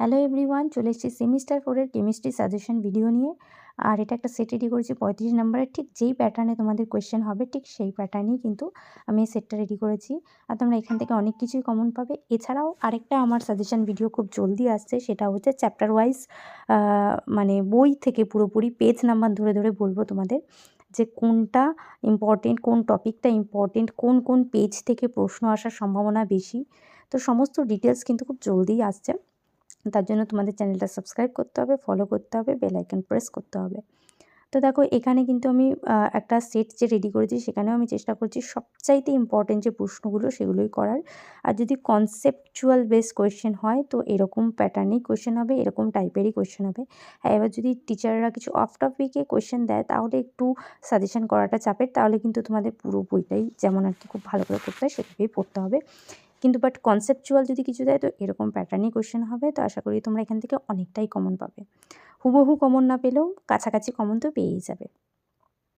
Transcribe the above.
Hello everyone, চলে এসেছি semester 4 এর কেমিস্ট্রি সাজেশন ভিডিও নিয়ে। আর এটা একটা সেট রেডি করেছি 35 নম্বরের, ঠিক যেই প্যাটার্নে তোমাদের কোয়েশ্চেন হবে ঠিক সেই প্যাটার্নেই কিন্তু আমি এই সেটটা রেডি করেছি। আর তোমরা এখান থেকে অনেক কিছুই কমন পাবে। এছাড়াও আরেকটা আমার সাজেশন ভিডিও খুব জলদি আসছে, সেটা হচ্ছে চ্যাপ্টার ওয়াইজ, মানে বই থেকে পুরোপুরি পেজ নাম্বার ধরে ধরে বলবো তোমাদের যে কোনটা ইম্পর্টেন্ট, কোন টপিকটা ইম্পর্টেন্ট, কোন কোন পেজ থেকে প্রশ্ন আসার সম্ভাবনা বেশি। তো সমস্ত ডিটেলস কিন্তু খুব জলদিই আসছে। তার জন্য তোমাদের চ্যানেলটা সাবস্ক্রাইব করতে হবে, ফলো করতে হবে, বেল আইকন প্রেস করতে হবে। তো দেখো এখানে কিন্তু আমি একটা সেট যে রেডি করেছি সেখানেও আমি চেষ্টা করছি সবচাইতে ইম্পর্টেন্ট যে প্রশ্নগুলো সেগুলোই করার। আর যদি কনসেপচুয়াল বেস কোয়েশ্চেন হয় তো এরকম প্যাটার্নেই কোয়েশ্চেন হবে, এরকম টাইপেরই কোয়েশ্চেন হবে। হ্যাঁ, এবার যদি টিচাররা কিছু অফ টপিকে কোয়েশ্চেন দেয় তাহলে একটু সাজেশন করাটা চাপের, তাহলে কিন্তু তোমাদের পুরো বইটাই যেমন আর কি খুব ভালো করে পড়তে হয় সেভাবেই পড়তে হবে। কিন্তু বাট কনসেপচুয়াল যদি কিছু দেয় তো এরকম প্যাটার্নই কোয়েশ্চেন হবে। তো আশা করি তোমরা এখান থেকে অনেকটাই কমন পাবে। হুবহু কমন না পেলেও কাছাকাছি কমন তো পেয়েই যাবে।